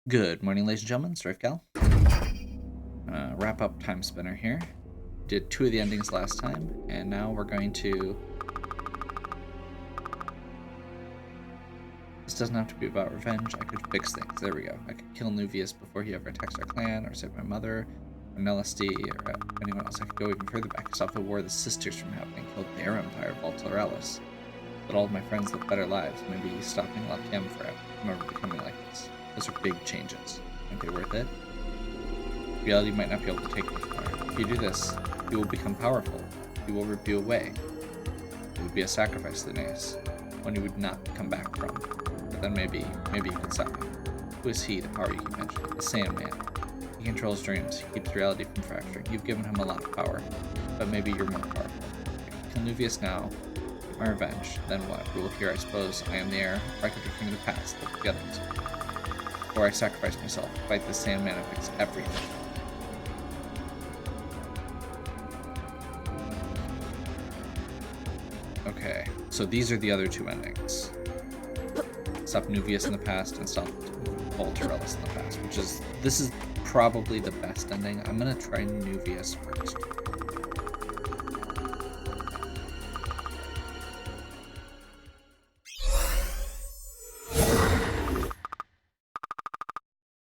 Good morning, ladies and gentlemen. It's Gal. Wrap up Timespinner here. Did two of the endings last time, and now we're going to... This doesn't have to be about revenge. I could fix things. There we go. I could kill Nuvius before he ever attacks our clan, or save my mother, or LSD, or anyone else. I could go even further back, stop the war the sisters from happening, kill their empire, Voltorelis. But all of my friends live better lives. Maybe stopping Lockham forever from ever becoming like this. Those are big changes. Aren't they worth it? Reality might not be able to take much more. If you do this, you will become powerful. You will rip you away. It would be a sacrifice, Linnaeus, one you would not come back from. But then maybe you could stop him. Who is he, the power you keep mentioning? The Sandman. He controls dreams. He keeps reality from fracturing. You've given him a lot of power, but maybe you're more powerful. Kill Nuvius now. Get my revenge. Then what? Rule here, I suppose. I am the heir. Or I could return to the past, like the others. Or I sacrifice myself, fight the Sandman and fix everything. Okay, so these are the other two endings. Stop Nuvius in the past and stop Voltorelis in the past, this is probably the best ending. I'm gonna try Nuvius first.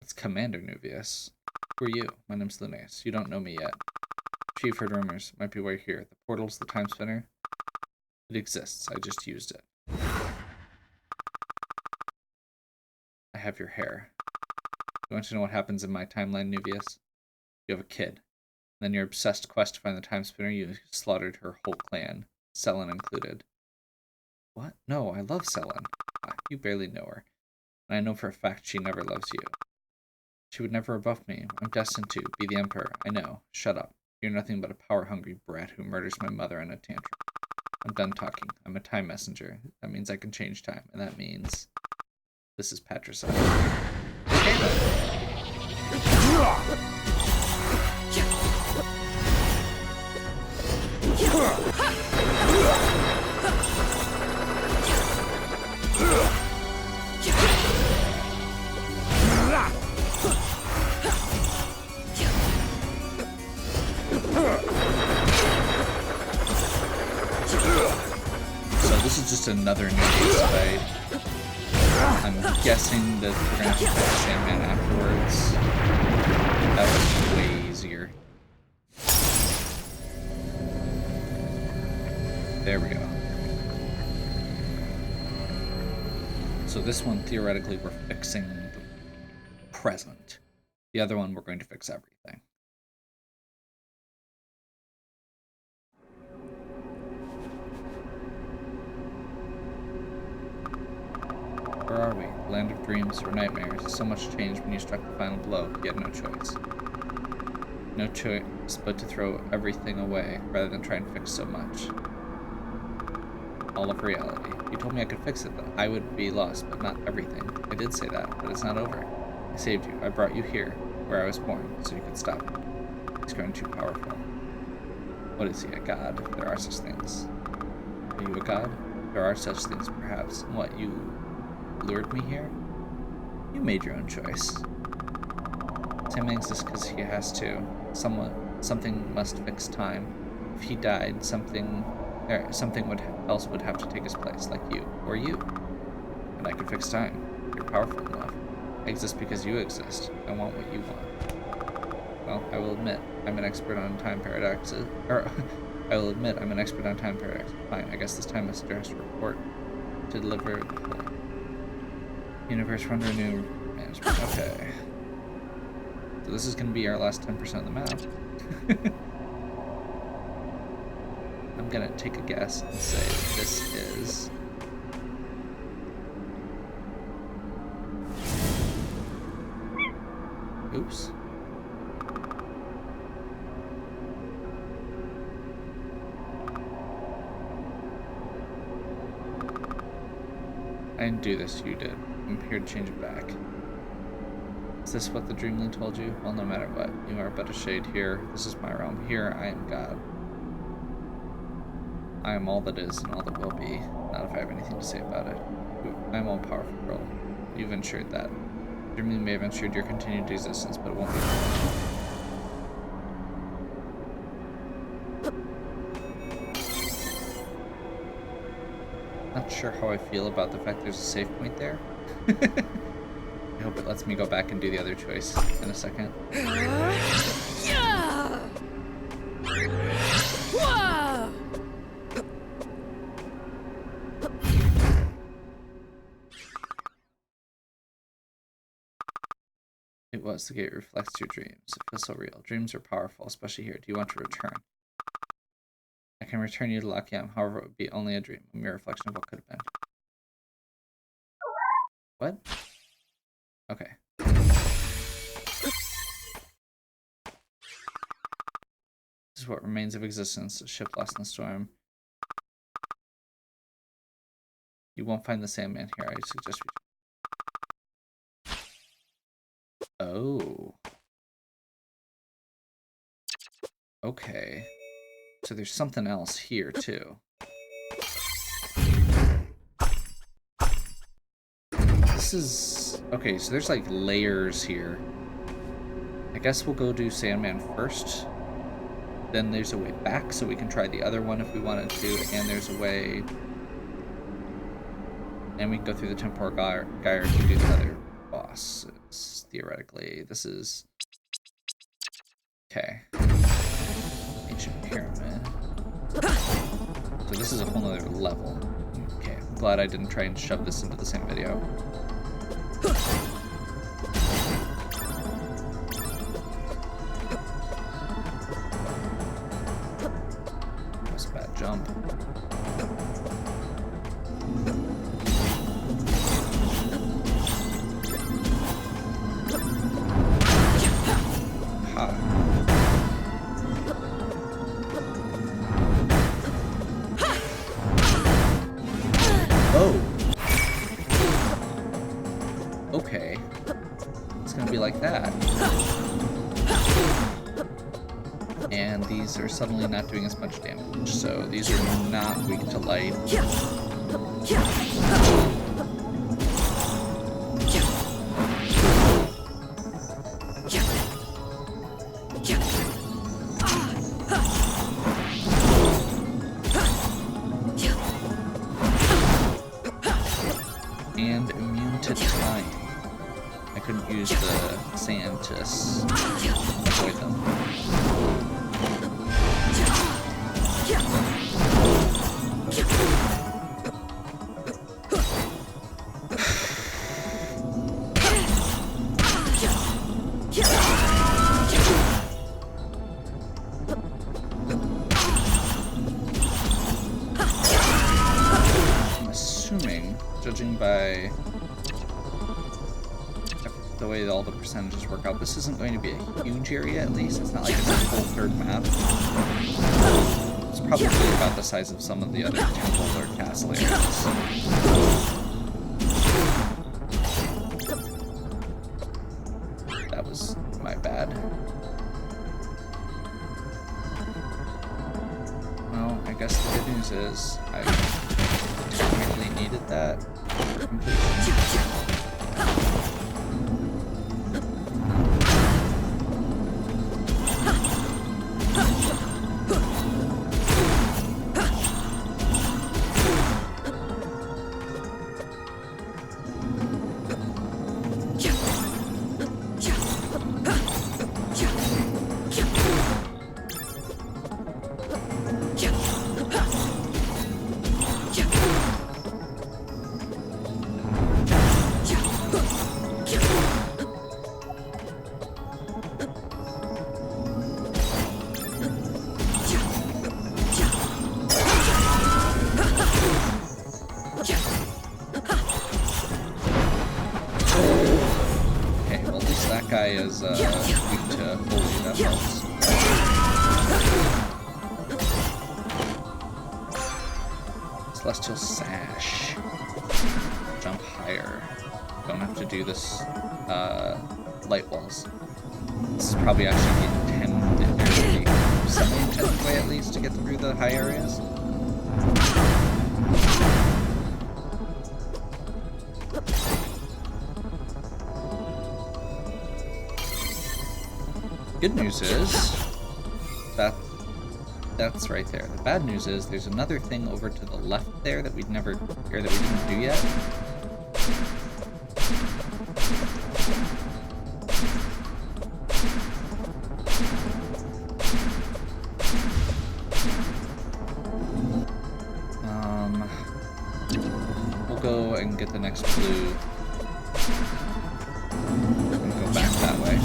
It's Commander Nuvius. Who are you? My name's Linnaeus. You don't know me yet. Chief heard rumors. Might be why you're here. The portal's the Timespinner. It exists. I just used it. I have your hair. You want to know what happens in my timeline, Nuvius? You have a kid. Then your obsessed quest to find the Timespinner, you slaughtered her whole clan, Selin included. What? No, I love Selin. You barely know her. And I know for a fact she never loves you. She would never rebuff me. I'm destined to be the Emperor. I know. Shut up. You're nothing but a power-hungry brat who murders my mother in a tantrum. I'm done talking. I'm a time messenger. That means I can change time, and that means this is patricide. Okay, then. So this is just another Nuvius fight. I'm guessing that we're gonna have to fight the Sandman afterwards. That was way easier. There we go. So this one, theoretically, we're fixing the present. The other one, we're going to fix everything. Where are we? Land of dreams or nightmares? So much changed when you struck the final blow. You had no choice. No choice but to throw everything away rather than try and fix so much. All of reality. You told me I could fix it, that I would be lost, but not everything. I did say that, but it's not over. I saved you. I brought you here, where I was born, so you could stop me. He's growing too powerful. What is he, a god? There are such things. Are you a god? There are such things, perhaps. What, you lured me here? You made your own choice. Tim exists because he has to. Something must fix time. If he died, something else would have to take his place, like you, or you. And I could fix time. You're powerful enough. I exist because you exist. I want what you want. Well, I will admit, I'm an expert on time paradoxes. I will admit I'm an expert on time paradoxes. Fine, I guess this time messenger has to report to deliver the whole universe under new management. Okay. So this is going to be our last 10% of the map. I'm going to take a guess and say this is... Oops. I didn't do this, you did. I'm here to change it back. Is this what the Dreamling told you? Well, no matter what, you are but a shade here. This is my realm. Here, I am God. I am all that is and all that will be. Not if I have anything to say about it. I am all powerful, girl. You've ensured that. Dreaming may have ensured your continued existence, but it won't be. Not sure how I feel about the fact there's a save point there. I hope it lets me go back and do the other choice in a second. It was. The gate reflects your dreams. It feels so real. Dreams are powerful, especially here. Do you want to return? I can return you to Lakiam, however, it would be only a dream, a mere reflection of what could have been. What? Okay. This is what remains of existence, a ship lost in the storm. You won't find the Sandman here. I suggest we... Oh. Okay. So there's something else here, too. This is... Okay, so there's like layers here. I guess we'll go do Sandman first. Then there's a way back, so we can try the other one if we wanted to. And there's a way... And we can go through the Temporal Gyre to do the other bosses, theoretically. This is... Okay. Ancient Pyramid. So this is a whole other level. Okay, I'm glad I didn't try and shove this into the same video. That was a bad jump. Okay. It's gonna be like that. And these are suddenly not doing as much damage, so these are not weak to light. And immune to time. I couldn't use the sand to avoid them. I'm assuming, judging by the way all the percentages work out, this isn't going to be a huge area, at least. It's not like it's a full third map. It's probably about the size of some of the other temple or castle areas. That was my bad. Well, I guess the good news is I really needed that for completion. Guy is weak to holy, that helps. Celestial Sash. Jump higher. Don't have to do this light walls. This is probably actually the intended, or the semi-intended way at least to get through the high areas. good news is that's right there. The bad news is there's another thing over to the left there that we didn't do yet. We'll go and get the next blue. And go back that way.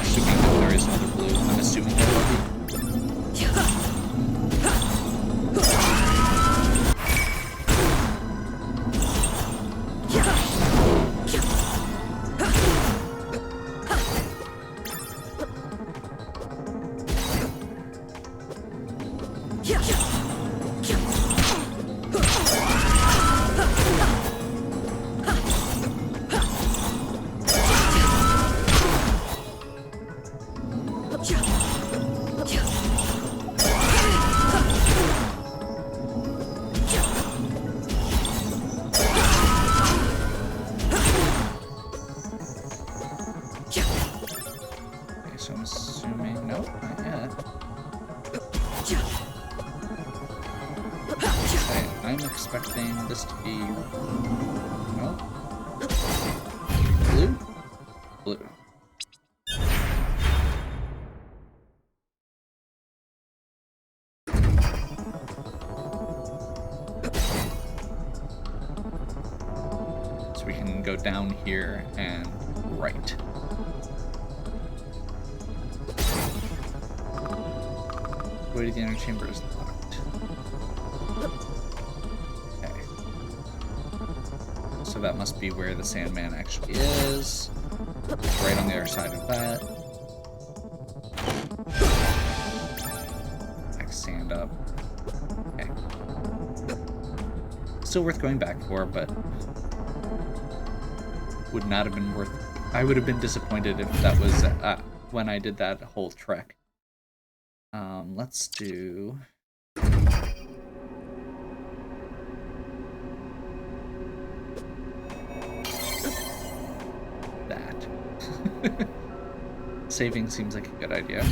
Assuming that there is another blue. I'm assuming there will be. So I'm assuming, nope, not yet. Okay, I'm expecting this to be, nope. Blue? Blue. So we can go down here and right. Way to the inner chamber is locked. Okay. So that must be where the Sandman actually is. It's right on the other side of that. Next sand up. Okay. Still worth going back for, but would not have been worth. I would have been disappointed if that was when I did that whole trek. Let's do that. Saving seems like a good idea.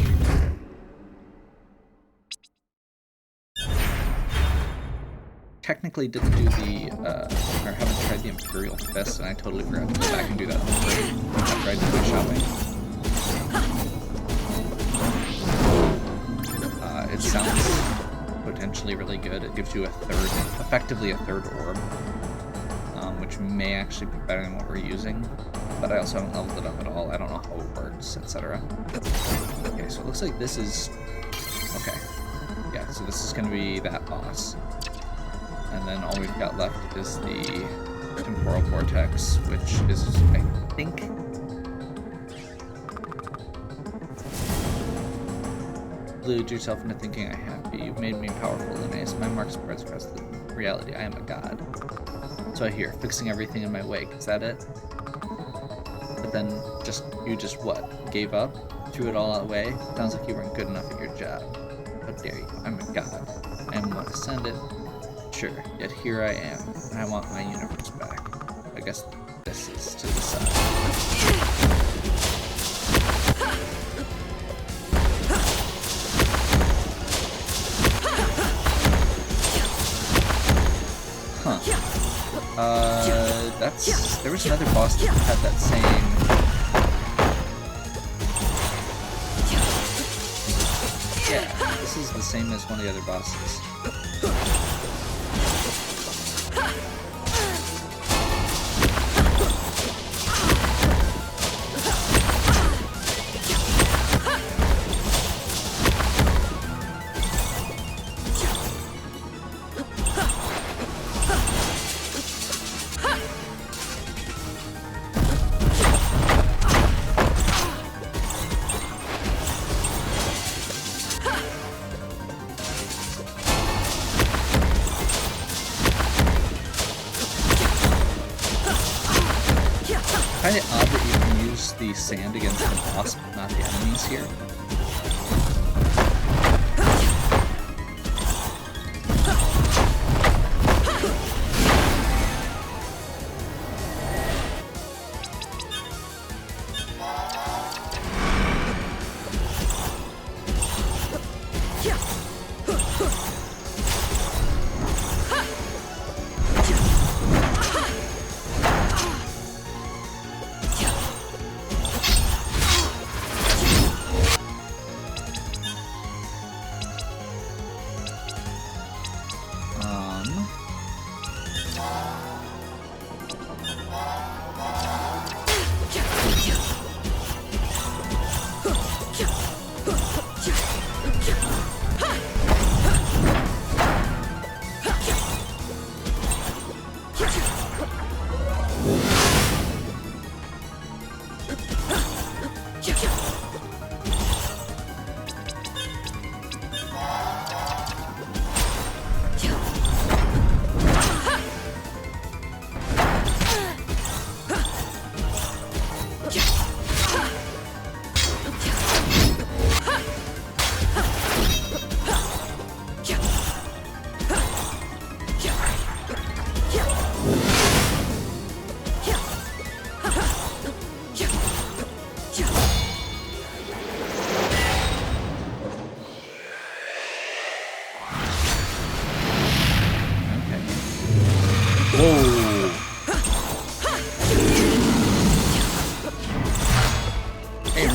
Technically didn't do the, or haven't tried the Imperial Fist, and I totally forgot to go back and do that after I did my shopping. It sounds potentially really good. It gives you effectively a third orb, which may actually be better than what we're using, but I also haven't leveled it up at all. I don't know how it works, etc. Okay, so it looks like this is, okay. Yeah, so this is going to be that boss. And then all we've got left is the Temporal Vortex, which is, I think, glued yourself into thinking I have you. You've made me powerful, Linnaeus. My mark spreads across the reality. I am a god. So I hear, fixing everything in my wake. Is that it? But then, you just what? Gave up? Threw it all away? Sounds like you weren't good enough at your job. How dare you? I'm a god. I am what ascended. Sure, yet here I am, and I want my universe back. I guess this is to the side. Huh. There was another boss that had that same... Yeah, this is the same as one of the other bosses. Kind of odd that you can use the sand against the boss, but not the enemies here.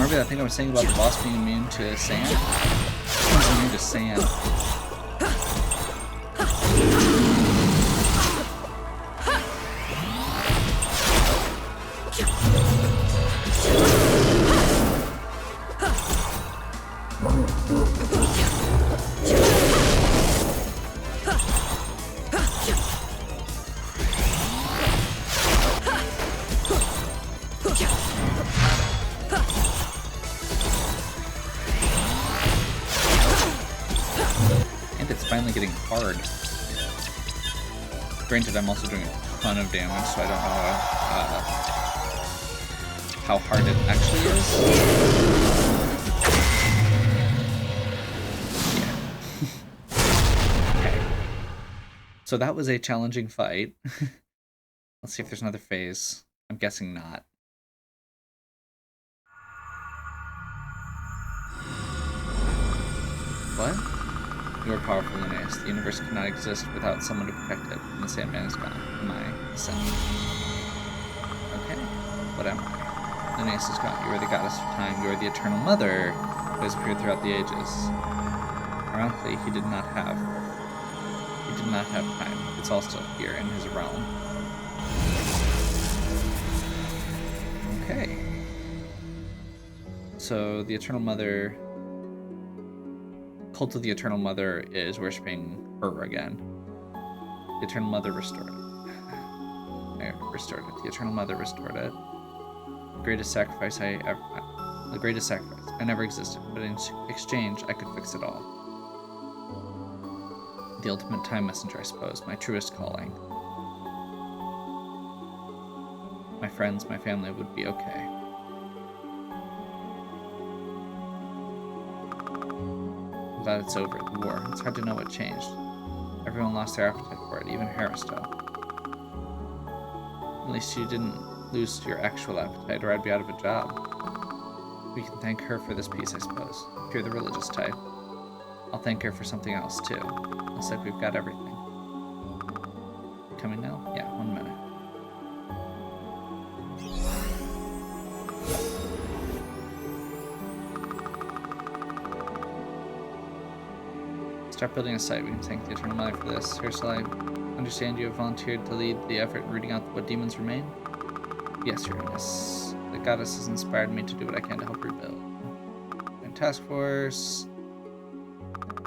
remember that thing I was saying about the boss being immune to sand? This one's immune to sand. Finally getting hard. Granted, I'm also doing a ton of damage, so I don't know how hard it actually is. Yeah. Okay. So that was a challenging fight. Let's see if there's another phase. I'm guessing not. What? You are powerful, Linnaeus. The universe cannot exist without someone to protect it, and the Sandman is gone. My son. Okay. What am I? Linnaeus is gone. You are the goddess of time. You are the eternal mother who has appeared throughout the ages. Ironically, he did not have time. It's all still here in his realm. Okay. So the Eternal Mother, Cult of the Eternal Mother is worshipping her again. The Eternal Mother restored it. I restored it. The Eternal Mother restored it. The greatest sacrifice I never existed, but in exchange, I could fix it all. The ultimate time messenger, I suppose, my truest calling. My friends, my family would be okay. I'm glad it's over, the war. It's hard to know what changed. Everyone lost their appetite for it, even Haristo. At least you didn't lose your actual appetite, or I'd be out of a job. We can thank her for this peace, I suppose. If you're the religious type. I'll thank her for something else, too. Looks like we've got everything. Coming now? Yeah, 1 minute. Start building a site. We can thank the Eternal Mother for this. Ursula, I understand you have volunteered to lead the effort in rooting out what demons remain? Yes, Uranus. The goddess has inspired me to do what I can to help rebuild. And task force.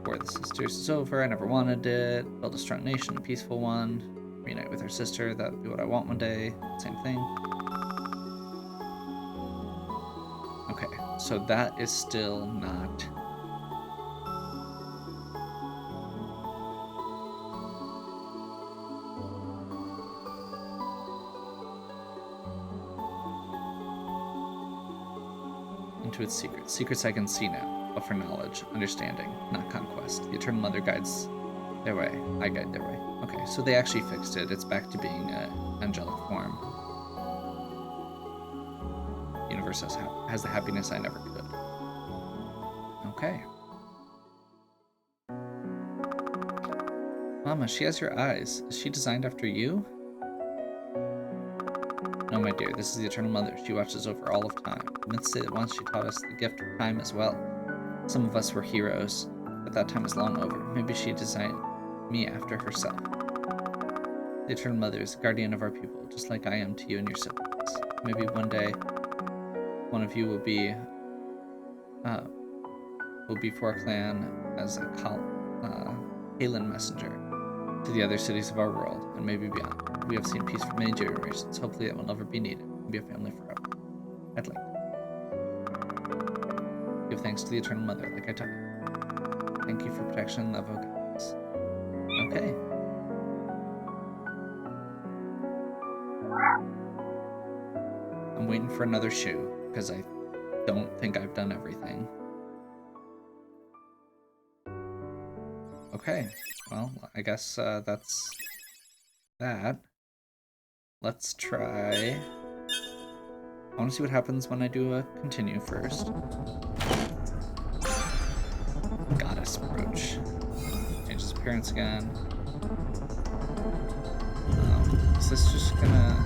War of the Sisters is over. I never wanted it. Build a strong nation, a peaceful one. Reunite with her sister. That would be what I want one day. Same thing. Okay, so that is still not... into its secrets. Secrets I can see now, but for knowledge, understanding, not conquest. The Eternal Mother guides their way. I guide their way. Okay, so they actually fixed it. It's back to being an angelic form. The universe has the happiness I never could. Okay. Mama, she has your eyes. Is she designed after you? No, my dear, this is the Eternal Mother. She watches over all of time. Myths say that once she taught us the gift of time as well. Some of us were heroes, but that time is long over. Maybe she designed me after herself. The Eternal Mother is the guardian of our people, just like I am to you and your siblings. Maybe one day, one of you will be for a clan as a Halen messenger to the other cities of our world, and maybe beyond. We have seen peace for many generations. Hopefully that will never be needed. We'll be a family forever. I'd like to give thanks to the Eternal Mother, like I taught you. Thank you for protection and love, O gods. Okay. I'm waiting for another shoe, because I don't think I've done everything. Okay. Well, I guess that's that. Let's try... I want to see what happens when I do a continue first. Goddess brooch. Changes appearance again. Is this just gonna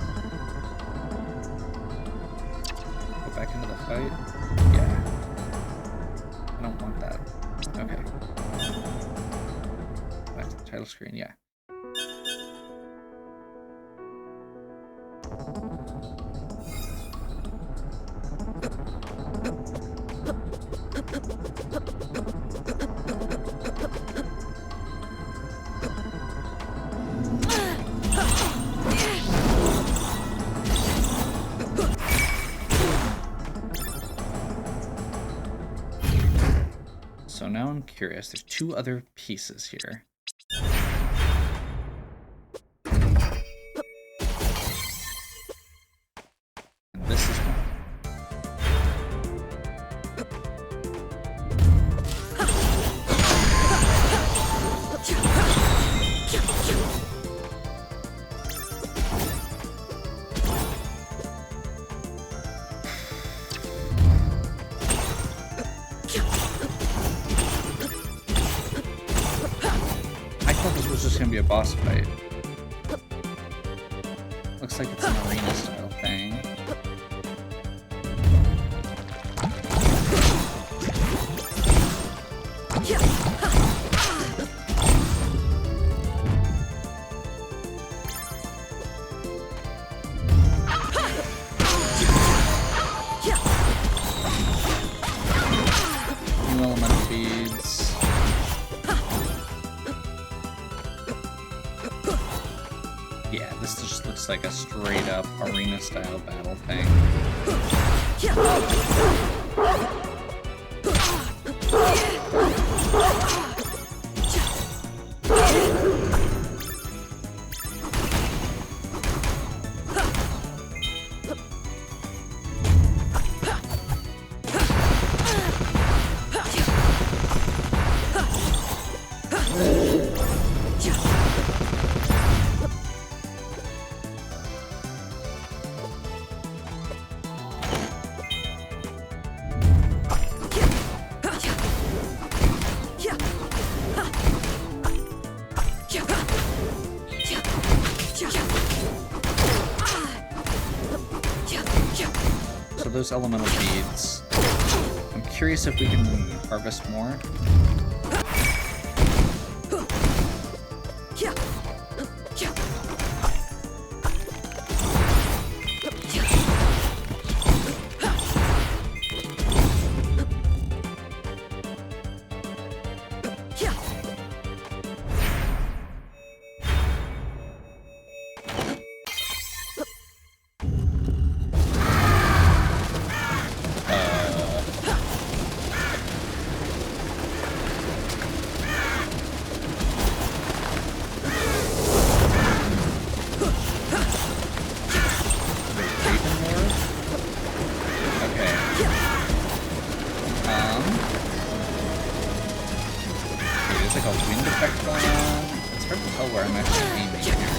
go back into the fight? Yeah. don't want that. Okay. Back to the title screen, yeah. So now I'm curious. There's two other pieces here. And this is one. Just gonna be a boss fight. Looks like it's an arena style thing. New elemental beads. Yeah, this just looks like a straight up arena style battle thing. So those elemental beads, I'm curious if we can harvest more. There's like a wind effect going on. It's hard to tell where I'm actually aiming here.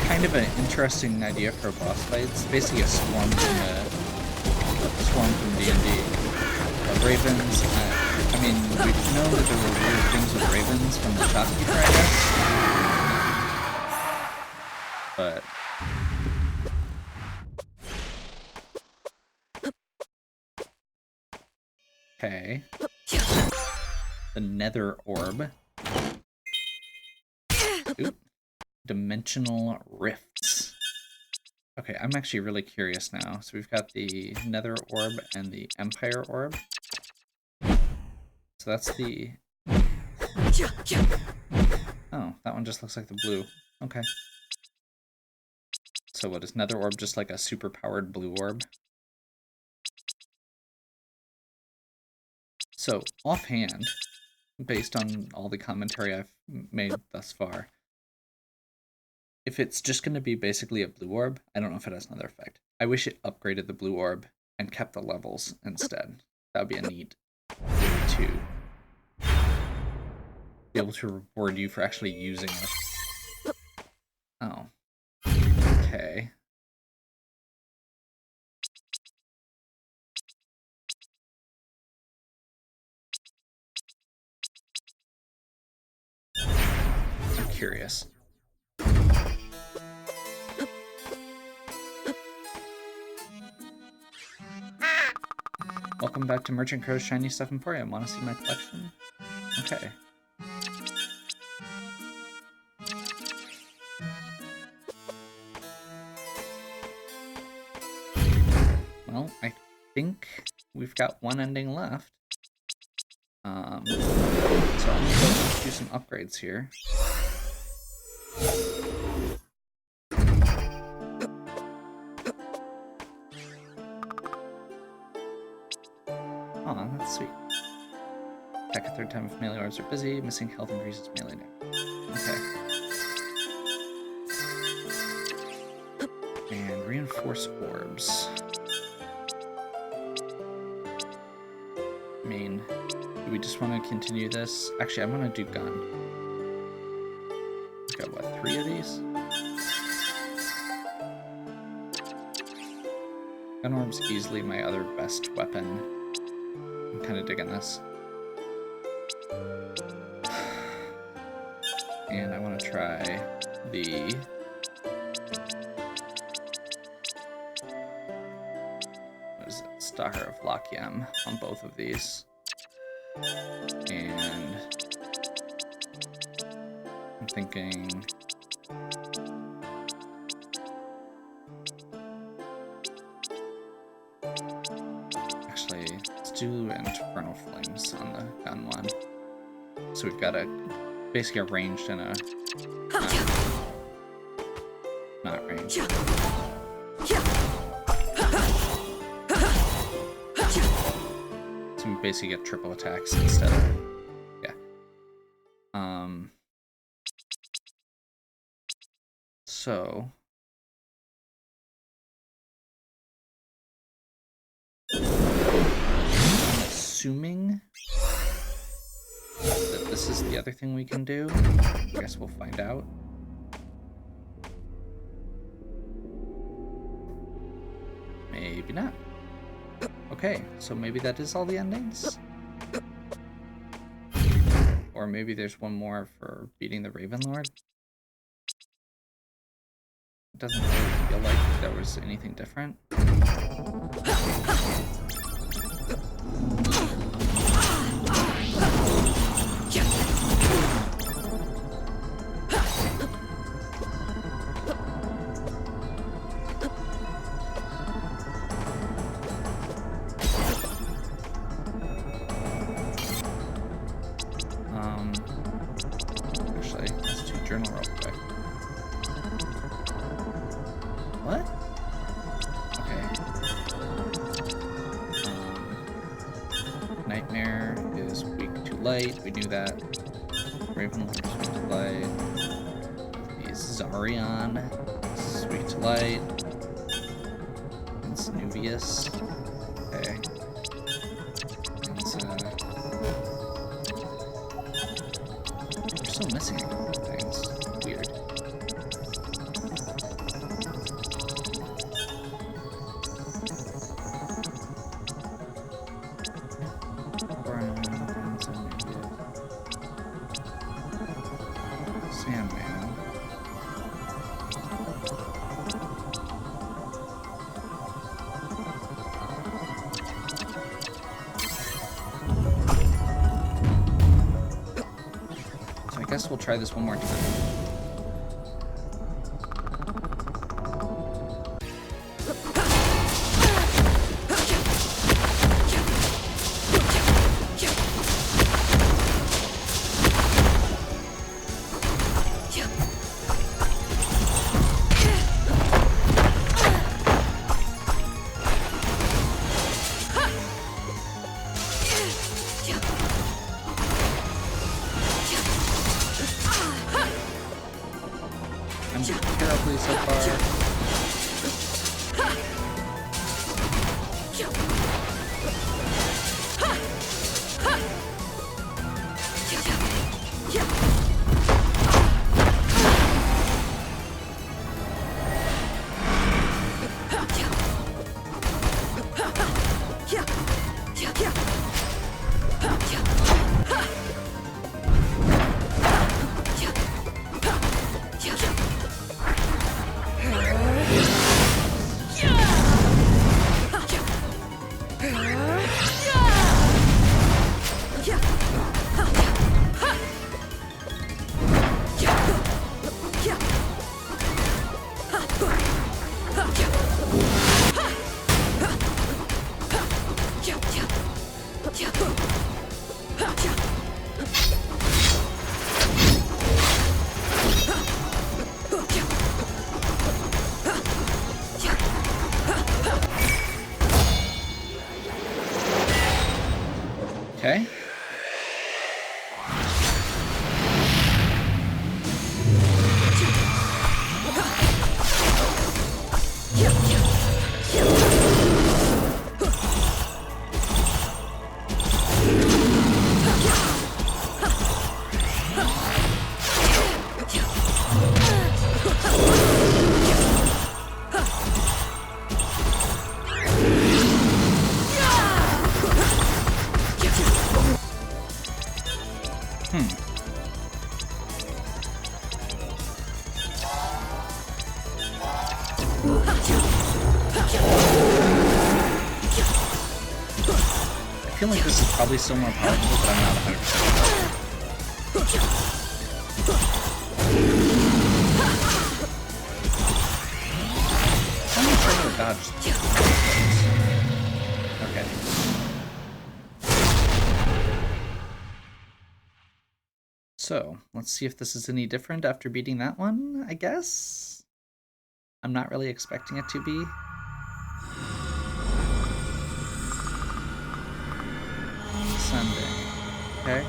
Kind of an interesting idea for a boss fight. It's basically a swarm from D&D. Ravens. I mean, we know that there were weird things with ravens from the shopkeeper, I guess. But okay. The Nether Orb. Oop. Dimensional rifts. Okay, I'm actually really curious now. So we've got the Nether Orb and the Empire Orb. So that's the... Oh, that one just looks like the blue. Okay. So what, is Nether Orb just like a super powered blue orb? So, offhand, based on all the commentary I've made thus far, if it's just going to be basically a blue orb, I don't know if it has another effect. I wish it upgraded the blue orb and kept the levels instead. That would be a neat way to be able to reward you for actually using it. Oh. Okay. I'm curious. Welcome back to Merchant Crow's Shiny Stuff Emporium. Want to see my collection? Okay. Well, I think we've got one ending left. So I'm gonna go do some upgrades here. Oh, that's sweet. Attack a third time if melee orbs are busy. Missing health increases melee damage. Okay. And reinforce orbs. I mean, do we just want to continue this? Actually, I'm gonna do gun. We've got what, 3 of these? Gun orb's easily my other best weapon. I'm kind of digging this. And I want to try the... what is it? Stalker of Lakyem on both of these. And... I'm thinking... actually, let's do Infernal Flames on the gun one. So we've got a basically a ranged and a not ranged. So we basically get triple attacks instead of so I'm assuming that this is the other thing we can do. I guess we'll find out. Maybe not. Okay, so maybe that is all the endings? Or maybe there's one more for beating the Raven Lord? It doesn't really feel like there was anything different. Actually, let's do journal real quick. What? Okay. Nightmare is weak to light. We knew that. Raven Lord is weak to light. The Zarion is weak to light. And Snuvius. Okay. And we're still missing a couple of things. Weird. Sandman. So I guess we'll try this one more time. correctly so far. Okay. I feel like this is probably still more powerful, but I'm not 100% sure. I'm not sure to dodge. Okay. So, let's see if this is any different after beating that one, I guess? I'm not really expecting it to be. Sunday. Okay.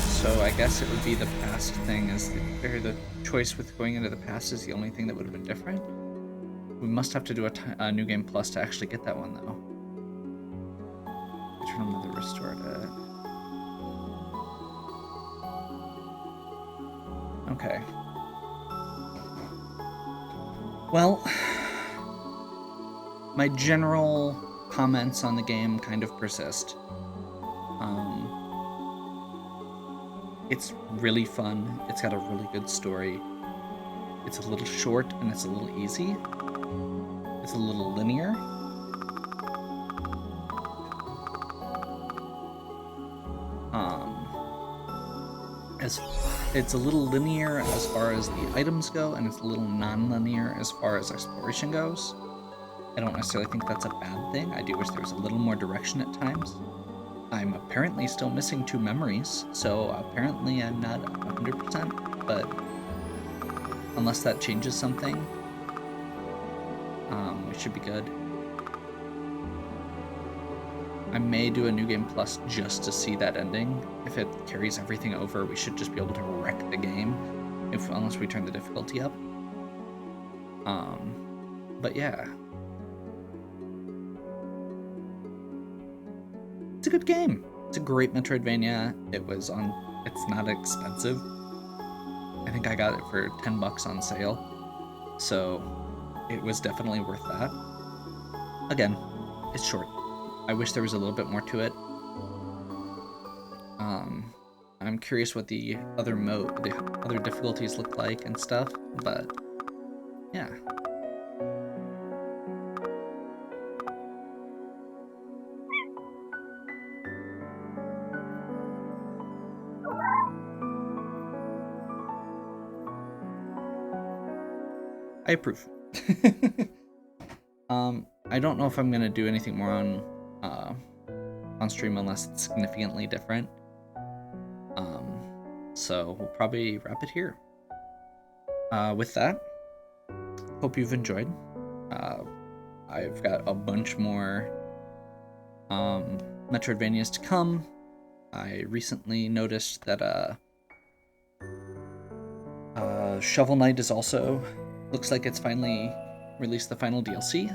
So I guess it would be the past thing or the choice with going into the past is the only thing that would have been different. We must have to do a New Game Plus to actually get that one though. Turn on the restored it. Okay. Well, my general comments on the game kind of persist. It's really fun. It's got a really good story. It's a little short and it's a little easy. It's a little linear. It's a little linear as far as the items go, and it's a little non-linear as far as exploration goes. I don't necessarily think that's a bad thing. I do wish there was a little more direction at times. I'm apparently still missing 2 memories, so apparently I'm not 100%, but unless that changes something, we should be good. I may do a New Game Plus just to see that ending. If it carries everything over, we should just be able to wreck the game, unless we turn the difficulty up. But yeah. It's a good game. It's a great Metroidvania. It's not expensive. I think I got it for $10 on sale. So it was definitely worth that. Again, it's short. I wish there was a little bit more to it. I'm curious what the other difficulties look like and stuff, but yeah. I approve. I don't know if I'm gonna do anything more on stream unless it's significantly different. So we'll probably wrap it here. With that, hope you've enjoyed. I've got a bunch more Metroidvanias to come. I recently noticed that Shovel Knight is also, looks like it's finally released the final DLC,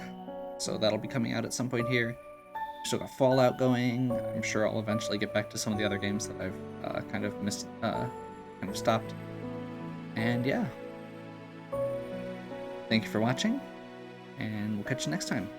so that'll be coming out at some point here. Still got Fallout going. I'm sure I'll eventually get back to some of the other games that I've kind of missed, kind of stopped. And yeah. Thank you for watching, and we'll catch you next time.